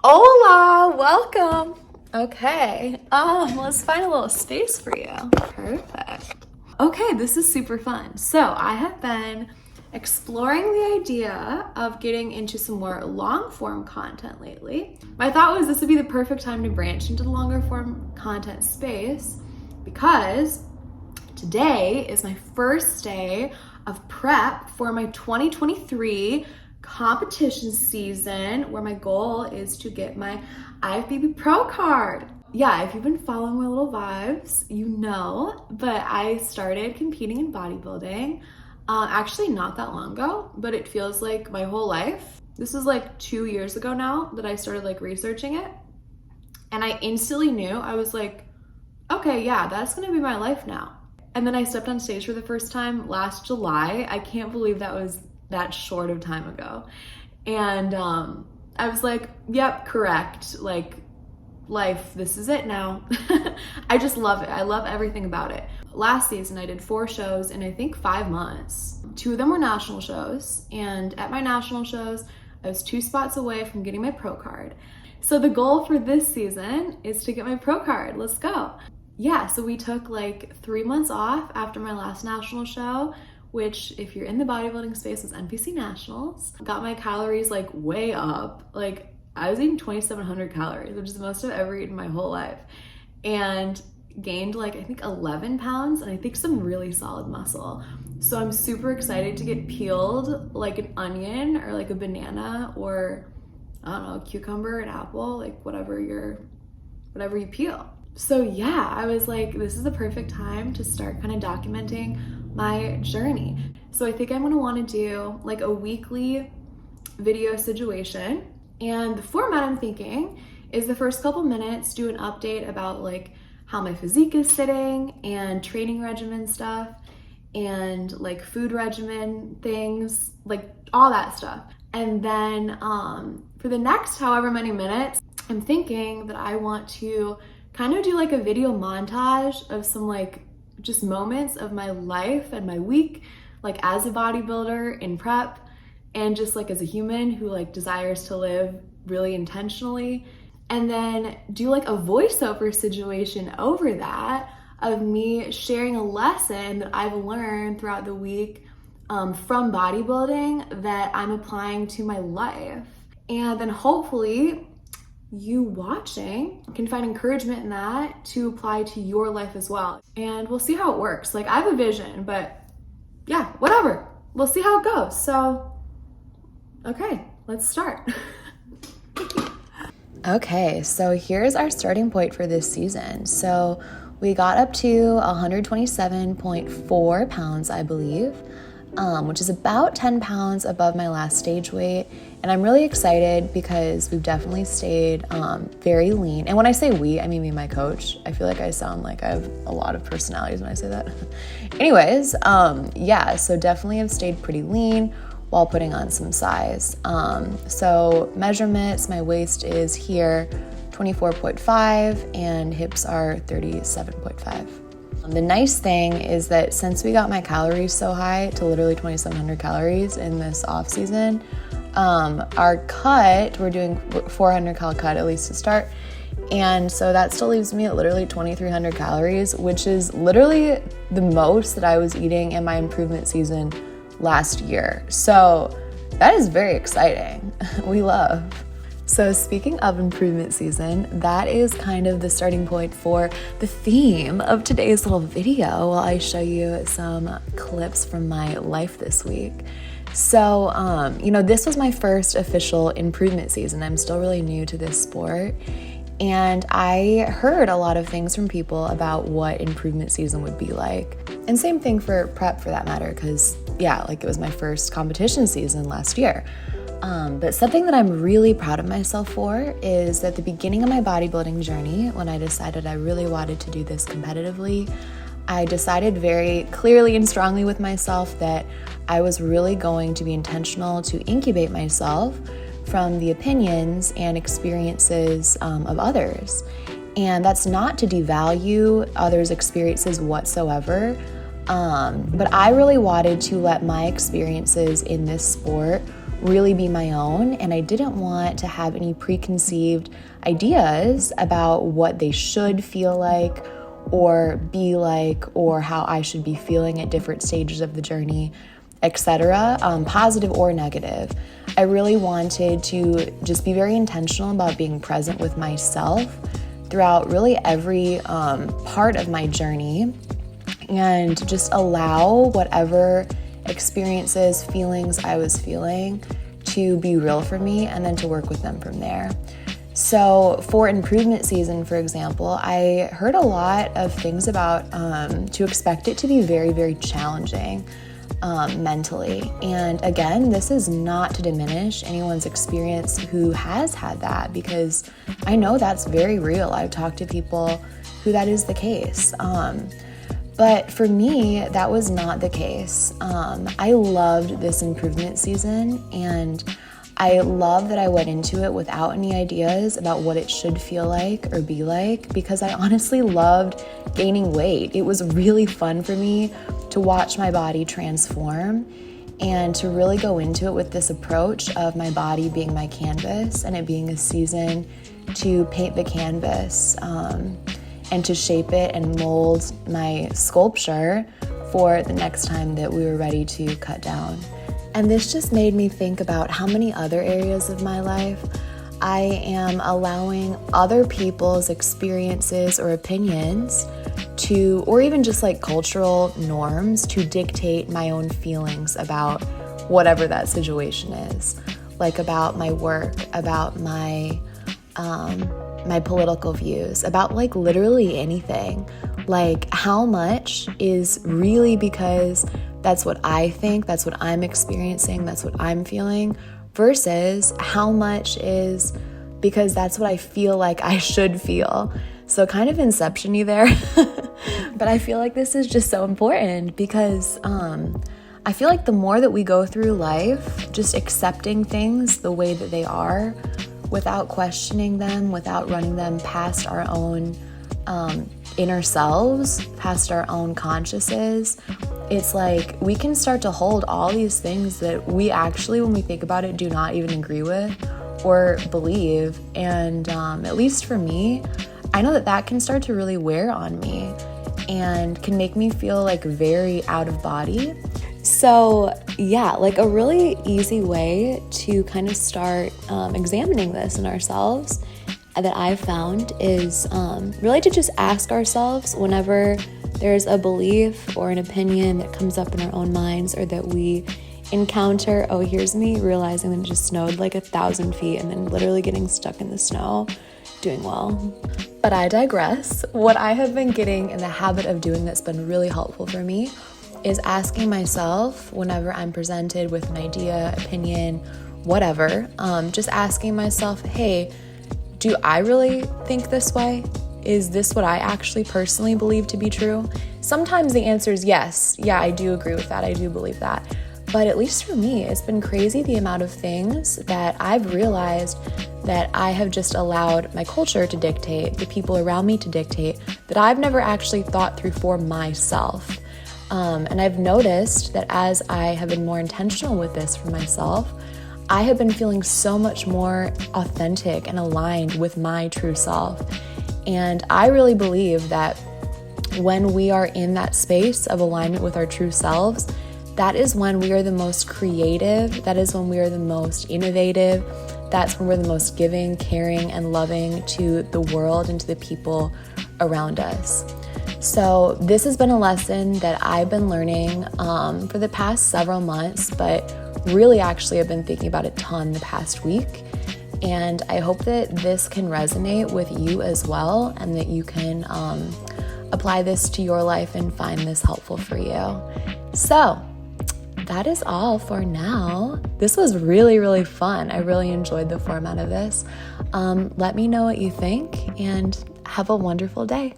Hola, welcome. Okay, let's find a little space for you. Perfect. Okay, this is super fun. So I have been exploring the idea of getting into some more long form content lately. My thought was this would be the perfect time to branch into the longer form content space because today is my first day of prep for my 2023 competition season, where my goal is to get my IFBB Pro card. Yeah, if you've been following my little vibes, you know, but I started competing in bodybuilding actually not that long ago, but it feels like my whole life. This is like 2 years ago now that I started like researching it, and I instantly knew. I was like, okay, yeah, that's gonna be my life now. And then I stepped on stage for the first time last July. I can't believe that was that short of time ago. And I was like, yep, correct. Like, life, this is it now. I just love it. I love everything about it. Last season, I did 4 shows in I think 5 months. 2 of them were national shows. And at my national shows, I was 2 spots away from getting my pro card. So the goal for this season is to get my pro card. Let's go. Yeah, so we took like 3 months off after my last national show, which if you're in the bodybuilding space was NPC Nationals. Got my calories like way up. Like I was eating 2,700 calories, which is the most I've ever eaten my whole life. And gained like, I think 11 pounds and I think some really solid muscle. So I'm super excited to get peeled like an onion or like a banana or I don't know, a cucumber, an apple, like whatever you peel. So yeah, I was like, this is the perfect time to start kind of documenting my journey. So I think I'm gonna wanna do like a weekly video situation. And the format I'm thinking is the first couple minutes, do an update about like how my physique is sitting and training regimen stuff and like food regimen things, like all that stuff. And then for the next however many minutes, I'm thinking that I want to kind of do like a video montage of some like just moments of my life and my week, like as a bodybuilder in prep and just like as a human who like desires to live really intentionally. And then do like a voiceover situation over that of me sharing a lesson that I've learned throughout the week from bodybuilding that I'm applying to my life. And then hopefully you watching can find encouragement in that to apply to your life as well. And we'll see how it works. Like I have a vision, but yeah, whatever. We'll see how it goes. So, okay, let's start. Okay, so here's our starting point for this season. So we got up to 127.4 pounds, I believe, which is about 10 pounds above my last stage weight. And I'm really excited because we've definitely stayed very lean. And when I say we, I mean me and my coach. I feel like I sound like I have a lot of personalities when I say that. Anyways, yeah, so definitely have stayed pretty lean while putting on some size. So measurements, my waist is here 24.5 and hips are 37.5. The nice thing is that since we got my calories so high to literally 2,700 calories in this off season, our cut, we're doing 400 cal cut at least to start. And so that still leaves me at literally 2,300 calories, which is literally the most that I was eating in my improvement season last year. So that is very exciting. We love. So speaking of improvement season, that is kind of the starting point for the theme of today's little video while I show you some clips from my life this week. So, this was my first official improvement season. I'm still really new to this sport. And I heard a lot of things from people about what improvement season would be like. And same thing for prep for that matter, because yeah, like it was my first competition season last year. But something that I'm really proud of myself for is at the beginning of my bodybuilding journey, when I decided I really wanted to do this competitively, I decided very clearly and strongly with myself that I was really going to be intentional to incubate myself from the opinions and experiences of others. And that's not to devalue others' experiences whatsoever, but I really wanted to let my experiences in this sport really be my own, and I didn't want to have any preconceived ideas about what they should feel like or be like, or how I should be feeling at different stages of the journey, etc., positive or negative. I really wanted to just be very intentional about being present with myself throughout really every part of my journey, and just allow whatever experiences, feelings I was feeling to be real for me, and then to work with them from there. So for improvement season, for example, I heard a lot of things about to expect it to be very, very challenging mentally. And again, this is not to diminish anyone's experience who has had that, because I know that's very real. I've talked to people who that is the case. But for me, that was not the case. I loved this improvement season, and I love that I went into it without any ideas about what it should feel like or be like, because I honestly loved gaining weight. It was really fun for me to watch my body transform and to really go into it with this approach of my body being my canvas and it being a season to paint the canvas, and to shape it and mold my sculpture for the next time that we were ready to cut down. And this just made me think about how many other areas of my life I am allowing other people's experiences or opinions to, or even just like cultural norms, to dictate my own feelings about whatever that situation is. Like about my work, about my political views, about like literally anything. Like how much is really because that's what I think, that's what I'm experiencing, that's what I'm feeling, versus how much is because that's what I feel like I should feel. So kind of inception-y there. But I feel like this is just so important because I feel like the more that we go through life, just accepting things the way that they are, without questioning them, without running them past our own inner selves, past our own consciouses, it's like we can start to hold all these things that we actually, when we think about it, do not even agree with or believe. And at least for me, I know that that can start to really wear on me and can make me feel like very out of body. So yeah, like a really easy way to kind of start examining this in ourselves that I've found is really to just ask ourselves whenever there's a belief or an opinion that comes up in our own minds, or that we encounter, oh, here's me realizing that it just snowed like 1,000 feet and then literally getting stuck in the snow, doing well. But I digress. What I have been getting in the habit of doing that's been really helpful for me is asking myself whenever I'm presented with an idea, opinion, whatever, just asking myself, hey, do I really think this way? Is this what I actually personally believe to be true? Sometimes the answer is yes. Yeah, I do agree with that. I do believe that. But at least for me, it's been crazy the amount of things that I've realized that I have just allowed my culture to dictate, the people around me to dictate, that I've never actually thought through for myself. And I've noticed that as I have been more intentional with this for myself, I have been feeling so much more authentic and aligned with my true self. And I really believe that when we are in that space of alignment with our true selves, that is when we are the most creative, that is when we are the most innovative, that's when we're the most giving, caring, and loving to the world and to the people around us. So this has been a lesson that I've been learning for the past several months, but really actually I've been thinking about a ton the past week. And I hope that this can resonate with you as well, and that you can apply this to your life and find this helpful for you. So that is all for now. This was really, really fun. I really enjoyed the format of this. Let me know what you think and have a wonderful day.